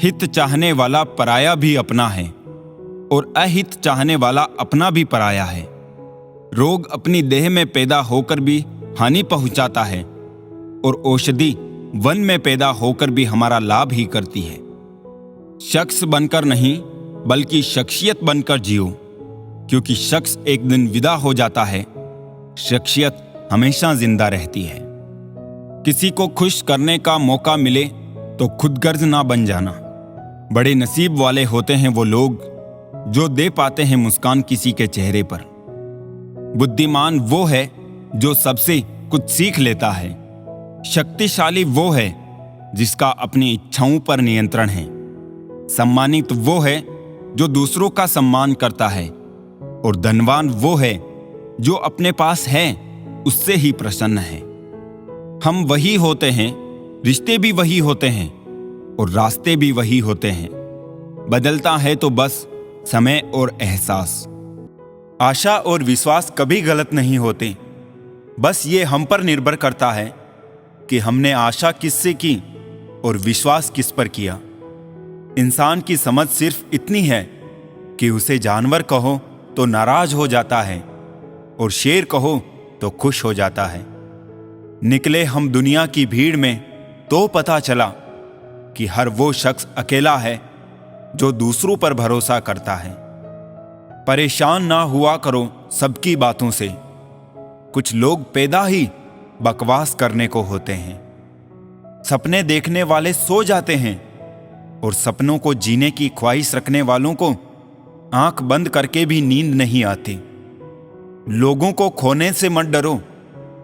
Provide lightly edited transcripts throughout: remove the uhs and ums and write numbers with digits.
हित चाहने वाला पराया भी अपना है और अहित चाहने वाला अपना भी पराया है। रोग अपनी देह में पैदा होकर भी हानि पहुंचाता है और औषधि वन में पैदा होकर भी हमारा लाभ ही करती है। शख्स बनकर नहीं बल्कि शख्सियत बनकर जियो, क्योंकि शख्स एक दिन विदा हो जाता है, शख्सियत हमेशा जिंदा रहती है। किसी को खुश करने का मौका मिले तो खुदगर्ज ना बन जाना। बड़े नसीब वाले होते हैं वो लोग जो दे पाते हैं मुस्कान किसी के चेहरे पर। बुद्धिमान वो है जो सबसे कुछ सीख लेता है। शक्तिशाली वो है जिसका अपनी इच्छाओं पर नियंत्रण है। सम्मानित वो है जो दूसरों का सम्मान करता है और धनवान वो है जो अपने पास है उससे ही प्रसन्न है। हम वही होते हैं, रिश्ते भी वही होते हैं और रास्ते भी वही होते हैं। बदलता है तो बस समय और एहसास। आशा और विश्वास कभी गलत नहीं होते, बस ये हम पर निर्भर करता है कि हमने आशा किससे की और विश्वास किस पर किया। इंसान की समझ सिर्फ इतनी है कि उसे जानवर कहो तो नाराज हो जाता है और शेर कहो तो खुश हो जाता है। निकले हम दुनिया की भीड़ में तो पता चला कि हर वो शख्स अकेला है जो दूसरों पर भरोसा करता है। परेशान ना हुआ करो सबकी बातों से, कुछ लोग पैदा ही बकवास करने को होते हैं। सपने देखने वाले सो जाते हैं और सपनों को जीने की ख्वाहिश रखने वालों को आंख बंद करके भी नींद नहीं आती। लोगों को खोने से मत डरो,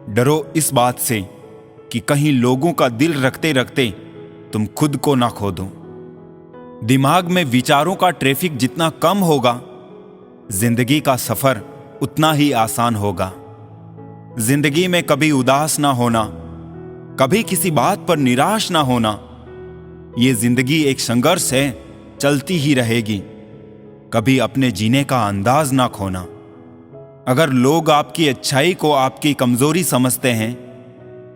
डरो इस बात से कि कहीं लोगों का दिल रखते रखते तुम खुद को ना खो दो। दिमाग में विचारों का ट्रैफिक जितना कम होगा, जिंदगी का सफर उतना ही आसान होगा। जिंदगी में कभी उदास ना होना, कभी किसी बात पर निराश ना होना। ये जिंदगी एक संघर्ष है, चलती ही रहेगी। कभी अपने जीने का अंदाज ना खोना। अगर लोग आपकी अच्छाई को आपकी कमजोरी समझते हैं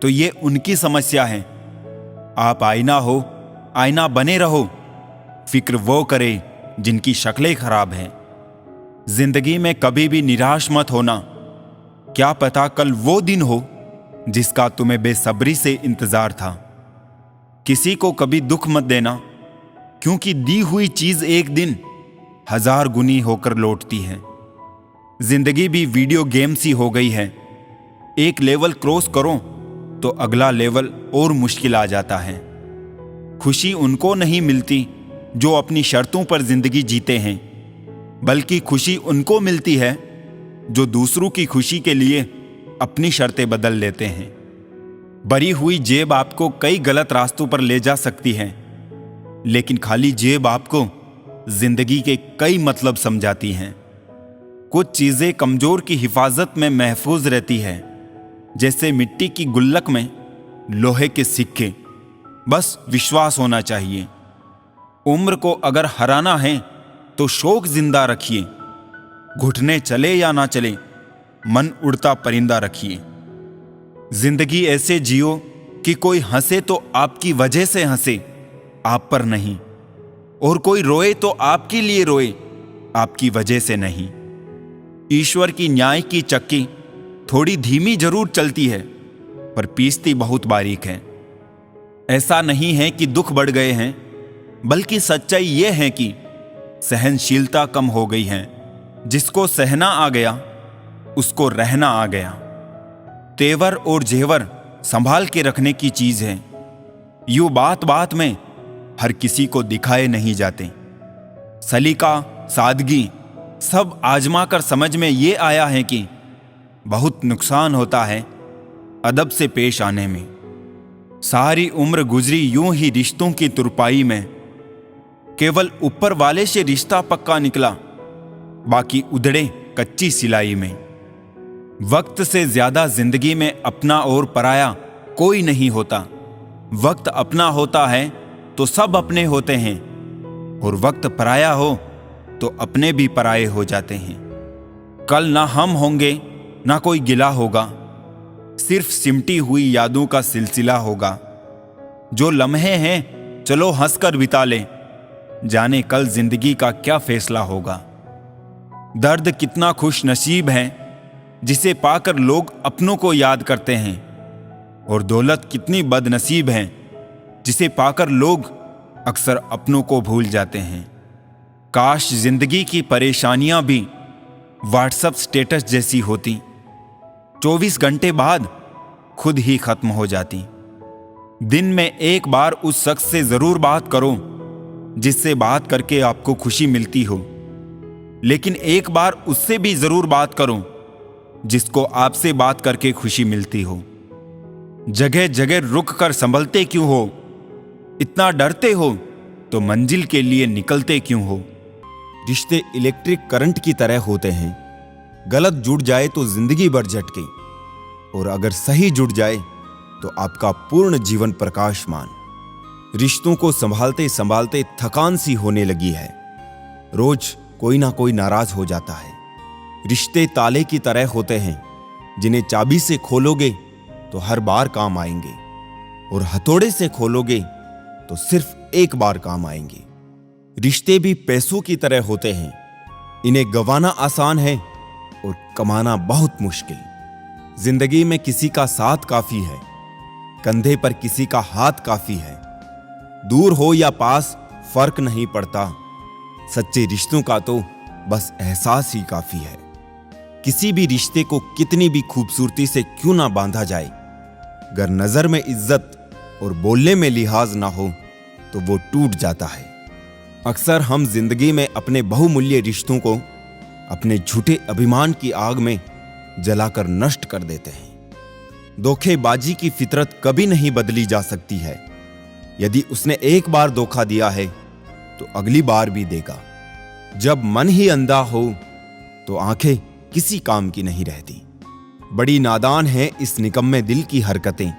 तो ये उनकी समस्या है। आप आईना हो, आईना बने रहो। फिक्र वो करे जिनकी शक्लें खराब हैं। जिंदगी में कभी भी निराश मत होना। क्या पता कल वो दिन हो जिसका तुम्हें बेसब्री से इंतजार था। किसी को कभी दुख मत देना, क्योंकि दी हुई चीज एक दिन 1000 गुनी होकर लौटती है। जिंदगी भी वीडियो गेम सी हो गई है। एक लेवल क्रॉस करो तो अगला लेवल और मुश्किल आ जाता है। खुशी उनको नहीं मिलती जो अपनी शर्तों पर जिंदगी जीते हैं, बल्कि खुशी उनको मिलती है जो दूसरों की खुशी के लिए अपनी शर्तें बदल लेते हैं। भरी हुई जेब आपको कई गलत रास्तों पर ले जा सकती है, लेकिन खाली जेब आपको जिंदगी के कई मतलब समझाती हैं। कुछ चीजें कमजोर की हिफाजत में महफूज रहती है, जैसे मिट्टी की गुल्लक में लोहे के सिक्के। बस विश्वास होना चाहिए। उम्र को अगर हराना है तो शौक जिंदा रखिए। घुटने चले या ना चले, मन उड़ता परिंदा रखिए। जिंदगी ऐसे जियो कि कोई हंसे तो आपकी वजह से हंसे, आप पर नहीं, और कोई रोए तो आपके लिए रोए, आपकी वजह से नहीं। ईश्वर की न्याय की चक्की थोड़ी धीमी जरूर चलती है, पर पीसती बहुत बारीक है। ऐसा नहीं है कि दुख बढ़ गए हैं, बल्कि सच्चाई यह है कि सहनशीलता कम हो गई है। जिसको सहना आ गया उसको रहना आ गया। तेवर और जेवर संभाल के रखने की चीज है। यूं बात बात में हर किसी को दिखाए नहीं जाते। सलीका, सादगी सब आजमा कर समझ में ये आया है कि बहुत नुकसान होता है अदब से पेश आने में। सारी उम्र गुजरी यूं ही रिश्तों की तुरपाई में। केवल ऊपर वाले से रिश्ता पक्का निकला, बाकी उधड़े कच्ची सिलाई में। वक्त से ज्यादा जिंदगी में अपना और पराया कोई नहीं होता। वक्त अपना होता है तो सब अपने होते हैं, और वक्त पराया हो तो अपने भी पराये हो जाते हैं। कल ना हम होंगे ना कोई गिला होगा, सिर्फ सिमटी हुई यादों का सिलसिला होगा। जो लम्हे हैं चलो हंसकर बिता लें, जाने कल जिंदगी का क्या फैसला होगा। दर्द कितना खुश नसीब है जिसे पाकर लोग अपनों को याद करते हैं, और दौलत कितनी बदनसीब है जिसे पाकर लोग अक्सर अपनों को भूल जाते हैं। काश जिंदगी की परेशानियां भी व्हाट्सएप स्टेटस जैसी होती, 24 घंटे बाद खुद ही खत्म हो जाती। दिन में एक बार उस शख्स से जरूर बात करो जिससे बात करके आपको खुशी मिलती हो, लेकिन एक बार उससे भी जरूर बात करो जिसको आपसे बात करके खुशी मिलती हो। जगह जगह रुक कर संभलते क्यों हो? इतना डरते हो तो मंजिल के लिए निकलते क्यों हो? रिश्ते इलेक्ट्रिक करंट की तरह होते हैं, गलत जुड़ जाए तो जिंदगी भर झटके, और अगर सही जुड़ जाए तो आपका पूर्ण जीवन प्रकाशमान। रिश्तों को संभालते संभालते थकान सी होने लगी है। रोज कोई ना कोई नाराज हो जाता है। रिश्ते ताले की तरह होते हैं जिन्हें चाबी से खोलोगे तो हर बार काम आएंगे, और हथौड़े से खोलोगे तो सिर्फ एक बार काम आएंगे। रिश्ते भी पैसों की तरह होते हैं, इन्हें गंवाना आसान है और कमाना बहुत मुश्किल। जिंदगी में किसी का साथ काफी है, कंधे पर किसी का हाथ काफी है। दूर हो या पास फर्क नहीं पड़ता, सच्चे रिश्तों का तो बस एहसास ही काफी है। किसी भी रिश्ते को कितनी भी खूबसूरती से क्यों ना बांधा जाए, अगर नजर में इज्जत और बोलने में लिहाज ना हो तो वो टूट जाता है। अक्सर हम जिंदगी में अपने बहुमूल्य रिश्तों को अपने झूठे अभिमान की आग में जलाकर नष्ट कर देते हैं। धोखेबाजी की फितरत कभी नहीं बदली जा सकती है। यदि उसने एक बार धोखा दिया है तो अगली बार भी देगा। जब मन ही अंधा हो तो आंखें किसी काम की नहीं रहती। बड़ी नादान है इस निकम्मे दिल की हरकतें,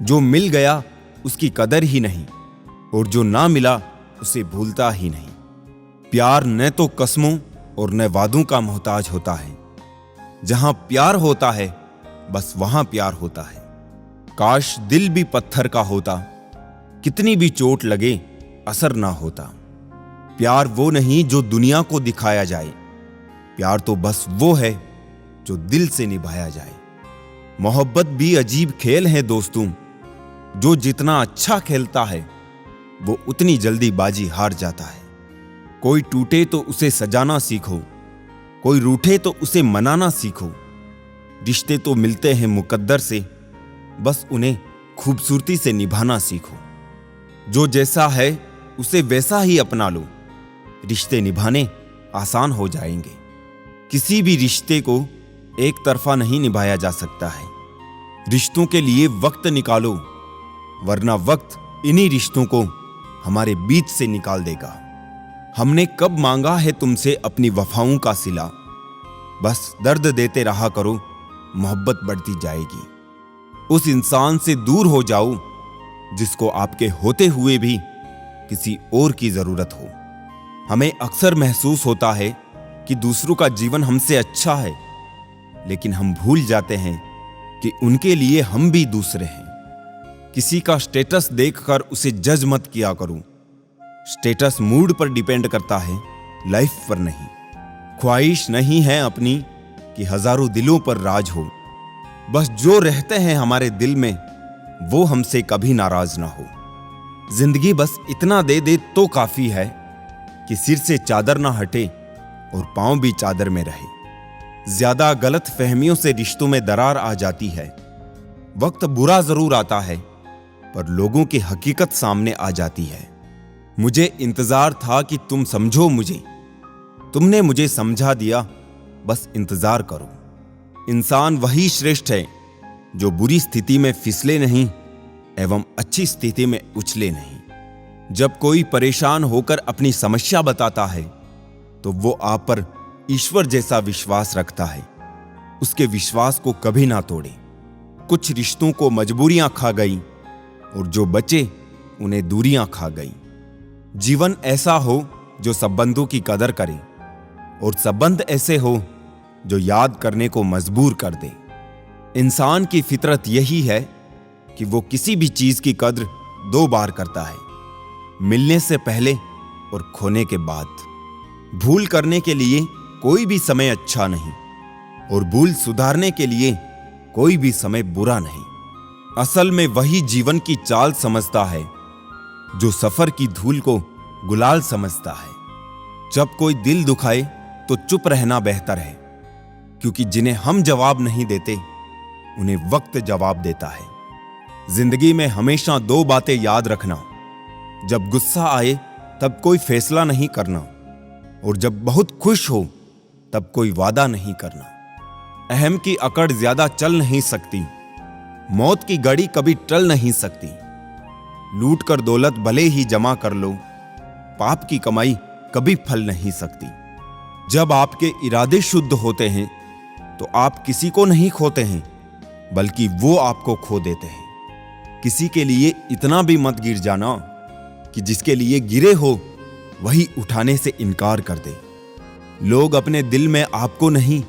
जो मिल गया उसकी कदर ही नहीं, और जो ना मिला उसे भूलता ही नहीं। प्यार न तो कस्मों और न वादों का मोहताज होता है। जहां प्यार होता है बस वहां प्यार होता है। काश दिल भी पत्थर का होता, कितनी भी चोट लगे असर ना होता। प्यार वो नहीं जो दुनिया को दिखाया जाए, प्यार तो बस वो है जो दिल से निभाया जाए। मोहब्बत भी अजीब खेल है दोस्तों, जो जितना अच्छा खेलता है वो उतनी जल्दी बाजी हार जाता है। कोई टूटे तो उसे सजाना सीखो, कोई रूठे तो उसे मनाना सीखो। रिश्ते तो मिलते हैं मुकद्दर से, बस उन्हें खूबसूरती से निभाना सीखो। जो जैसा है उसे वैसा ही अपना लो, रिश्ते निभाने आसान हो जाएंगे। किसी भी रिश्ते को एक तरफा नहीं निभाया जा सकता है। रिश्तों के लिए वक्त निकालो, वरना वक्त इन्हीं रिश्तों को हमारे बीच से निकाल देगा। हमने कब मांगा है तुमसे अपनी वफाओं का सिला, बस दर्द देते रहा करो, मोहब्बत बढ़ती जाएगी। उस इंसान से दूर हो जाओ जिसको आपके होते हुए भी किसी और की जरूरत हो। हमें अक्सर महसूस होता है कि दूसरों का जीवन हमसे अच्छा है, लेकिन हम भूल जाते हैं कि उनके लिए हम भी दूसरे हैं। किसी का स्टेटस देखकर उसे जज मत किया करो। स्टेटस मूड पर डिपेंड करता है, लाइफ पर नहीं। ख्वाहिश नहीं है अपनी कि हजारों दिलों पर राज हो, बस जो रहते हैं हमारे दिल में वो हमसे कभी नाराज ना हो। जिंदगी बस इतना दे दे तो काफी है कि सिर से चादर ना हटे और पांव भी चादर में रहे। ज्यादा गलत फहमियों से रिश्तों में दरार आ जाती है। वक्त बुरा जरूर आता है, पर लोगों की हकीकत सामने आ जाती है। मुझे इंतजार था कि तुम समझो मुझे, तुमने मुझे समझा दिया, बस इंतजार करो। इंसान वही श्रेष्ठ है जो बुरी स्थिति में फिसले नहीं एवं अच्छी स्थिति में उछले नहीं। जब कोई परेशान होकर अपनी समस्या बताता है तो वो आप पर ईश्वर जैसा विश्वास रखता है। उसके विश्वास को कभी ना तोड़े। कुछ रिश्तों को मजबूरियां खा गई और जो बचे उन्हें दूरियां खा गई। जीवन ऐसा हो जो संबंधों की कदर करे और संबंध ऐसे हो जो याद करने को मजबूर कर दे। इंसान की फितरत यही है कि वो किसी भी चीज की कद्र 2 बार करता है, मिलने से पहले और खोने के बाद। भूल करने के लिए कोई भी समय अच्छा नहीं और भूल सुधारने के लिए कोई भी समय बुरा नहीं। असल में वही जीवन की चाल समझता है जो सफर की धूल को गुलाल समझता है। जब कोई दिल दुखाए तो चुप रहना बेहतर है, क्योंकि जिन्हें हम जवाब नहीं देते उन्हें वक्त जवाब देता है। जिंदगी में हमेशा दो बातें याद रखना, जब गुस्सा आए तब कोई फैसला नहीं करना, और जब बहुत खुश हो तब कोई वादा नहीं करना। अहम की अकड़ ज्यादा चल नहीं सकती, मौत की घड़ी कभी टल नहीं सकती। लूट कर दौलत भले ही जमा कर लो, पाप की कमाई कभी फल नहीं सकती। जब आपके इरादे शुद्ध होते हैं तो आप किसी को नहीं खोते हैं, बल्कि वो आपको खो देते हैं। किसी के लिए इतना भी मत गिर जाना कि जिसके लिए गिरे हो वही उठाने से इनकार कर दे। लोग अपने दिल में आपको नहीं,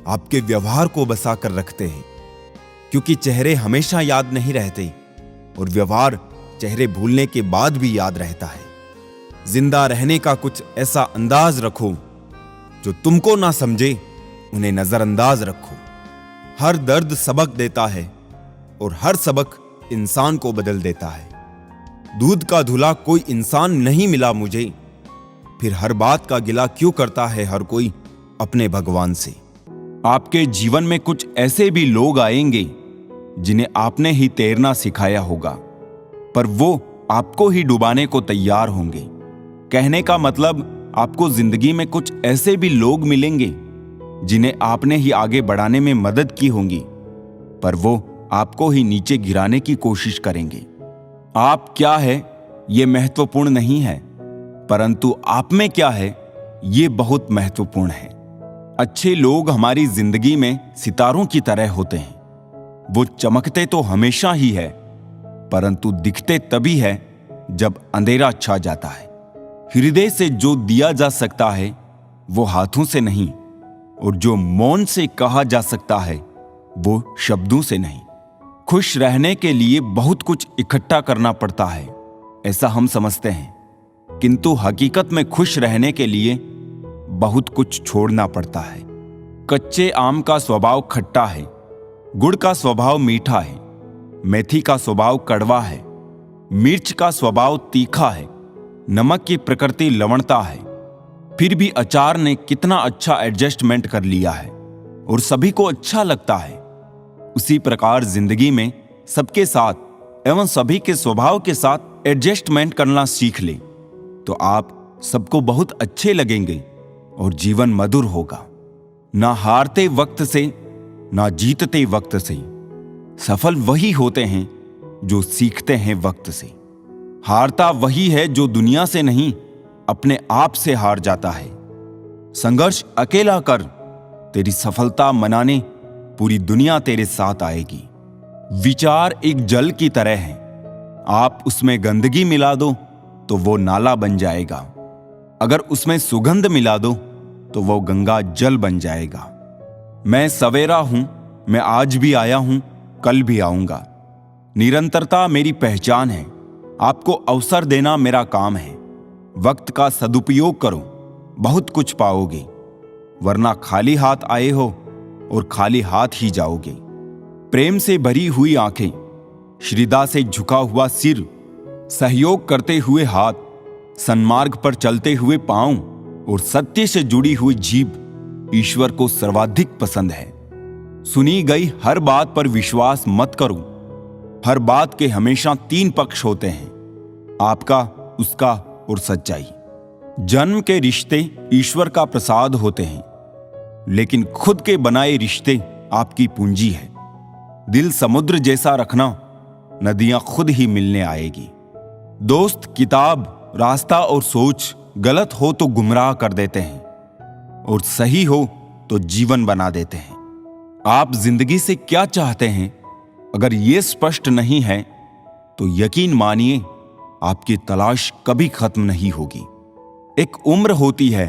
आपके व्यवहार को बसा कर रखते हैं, क्योंकि चेहरे हमेशा याद नहीं रहते और व्यवहार चेहरे भूलने के बाद भी याद रहता है। जिंदा रहने का कुछ ऐसा अंदाज रखो जो तुमको ना समझे उन्हें नजरअंदाज रखो। हर दर्द सबक देता है और हर सबक इंसान को बदल देता है। दूध का धुला कोई इंसान नहीं मिला मुझे, फिर हर बात का गिला क्यों करता है हर कोई अपने भगवान से। आपके जीवन में कुछ ऐसे भी लोग आएंगे जिन्हें आपने ही तैरना सिखाया होगा, पर वो आपको ही डुबाने को तैयार होंगे। कहने का मतलब, आपको जिंदगी में कुछ ऐसे भी लोग मिलेंगे जिन्हें आपने ही आगे बढ़ाने में मदद की होगी, पर वो आपको ही नीचे गिराने की कोशिश करेंगे। आप क्या है ये महत्वपूर्ण नहीं है, परंतु आप में क्या है ये बहुत महत्वपूर्ण है। अच्छे लोग हमारी जिंदगी में सितारों की तरह होते हैं। वो चमकते तो हमेशा ही है, परंतु दिखते तभी है जब अंधेरा छा जाता है। हृदय से जो दिया जा सकता है वो हाथों से नहीं, और जो मौन से कहा जा सकता है वो शब्दों से नहीं। खुश रहने के लिए बहुत कुछ इकट्ठा करना पड़ता है, ऐसा हम समझते हैं, किंतु हकीकत में खुश रहने के लिए बहुत कुछ छोड़ना पड़ता है। कच्चे आम का स्वभाव खट्टा है, गुड़ का स्वभाव मीठा है, मेथी का स्वभाव कड़वा है, मिर्च का स्वभाव तीखा है, नमक की प्रकृति लवणता है। फिर भी अचार ने कितना अच्छा एडजस्टमेंट कर लिया है और सभी को अच्छा लगता है। उसी प्रकार जिंदगी में सबके साथ एवं सभी के स्वभाव के साथ एडजस्टमेंट करना सीख ले तो आप सबको बहुत अच्छे लगेंगे और जीवन मधुर होगा। ना हारते वक्त से ना जीतते वक्त से सफल वही होते हैं जो सीखते हैं वक्त से। हारता वही है जो दुनिया से नहीं अपने आप से हार जाता है। संघर्ष अकेला कर, तेरी सफलता मनाने पूरी दुनिया तेरे साथ आएगी। विचार एक जल की तरह है, आप उसमें गंदगी मिला दो तो वो नाला बन जाएगा, अगर उसमें सुगंध मिला दो तो वो गंगा जल बन जाएगा। मैं सवेरा हूं, मैं आज भी आया हूं, कल भी आऊंगा। निरंतरता मेरी पहचान है, आपको अवसर देना मेरा काम है। वक्त का सदुपयोग करो, बहुत कुछ पाओगे, वरना खाली हाथ आए हो और खाली हाथ ही जाओगे। प्रेम से भरी हुई आंखें, श्रद्धा से झुका हुआ सिर, सहयोग करते हुए हाथ, सन्मार्ग पर चलते हुए पांव और सत्य से जुड़ी हुई जीभ ईश्वर को सर्वाधिक पसंद है। सुनी गई हर बात पर विश्वास मत करो। हर बात के हमेशा 3 पक्ष होते हैं, आपका, उसका और सच्चाई। जन्म के रिश्ते ईश्वर का प्रसाद होते हैं, लेकिन खुद के बनाए रिश्ते आपकी पूंजी है। दिल समुद्र जैसा रखना, नदियां खुद ही मिलने आएगी। दोस्त, किताब, रास्ता और सोच गलत हो तो गुमराह कर देते हैं और सही हो तो जीवन बना देते हैं। आप जिंदगी से क्या चाहते हैं, अगर ये स्पष्ट नहीं है तो यकीन मानिए आपकी तलाश कभी खत्म नहीं होगी। एक उम्र होती है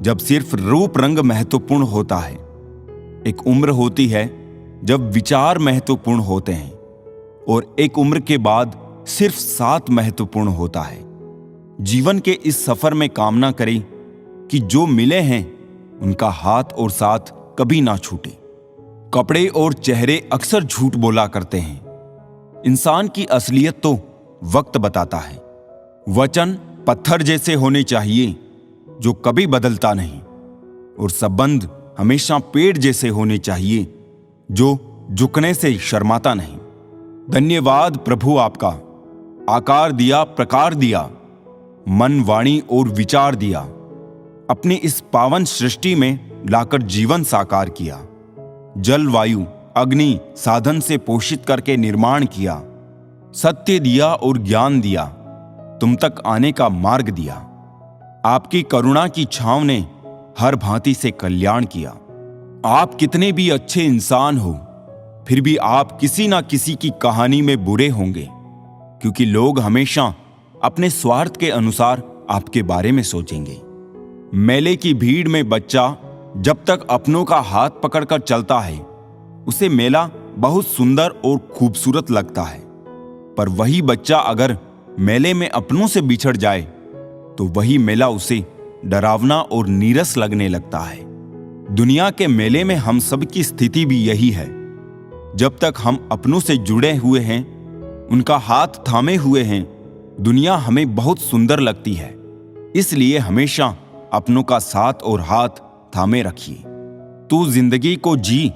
जब सिर्फ रूप रंग महत्वपूर्ण होता है, एक उम्र होती है जब विचार महत्वपूर्ण होते हैं, और एक उम्र के बाद सिर्फ साथ महत्वपूर्ण होता है। जीवन के इस सफर में कामना करें कि जो मिले हैं उनका हाथ और साथ कभी ना छूटे। कपड़े और चेहरे अक्सर झूठ बोला करते हैं। इंसान की असलियत तो वक्त बताता है। वचन पत्थर जैसे होने चाहिए जो कभी बदलता नहीं, और संबंध हमेशा पेड़ जैसे होने चाहिए जो झुकने से शर्माता नहीं। धन्यवाद प्रभु आपका, आकार दिया, प्रकार दिया, मन, वाणी और विचार दिया, अपनी इस पावन सृष्टि में लाकर जीवन साकार किया। जल, वायु, अग्नि साधन से पोषित करके निर्माण किया। सत्य दिया और ज्ञान दिया, तुम तक आने का मार्ग दिया। आपकी करुणा की छांव ने हर भांति से कल्याण किया। आप कितने भी अच्छे इंसान हो, फिर भी आप किसी ना किसी की कहानी में बुरे होंगे, क्योंकि लोग हमेशा अपने स्वार्थ के अनुसार आपके बारे में सोचेंगे। मेले की भीड़ में बच्चा जब तक अपनों का हाथ पकड़कर चलता है, उसे मेला बहुत सुंदर और खूबसूरत लगता है। पर वही बच्चा अगर मेले में अपनों से बिछड़ जाए तो वही मेला उसे डरावना और नीरस लगने लगता है। दुनिया के मेले में हम सब की स्थिति भी यही है। जब तक हम अपनों से जुड़े हुए हैं, उनका हाथ थामे हुए हैं, दुनिया हमें बहुत सुंदर लगती है। इसलिए हमेशा अपनों का साथ और हाथ थामे रखिए। तू जिंदगी को जी,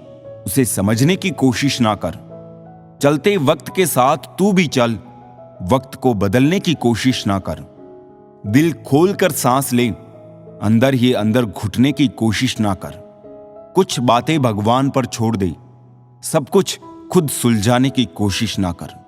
उसे समझने की कोशिश ना कर। चलते वक्त के साथ तू भी चल, वक्त को बदलने की कोशिश ना कर। दिल खोलकर सांस ले, अंदर ही अंदर घुटने की कोशिश ना कर। कुछ बातें भगवान पर छोड़ दे, सब कुछ खुद सुलझाने की कोशिश ना कर।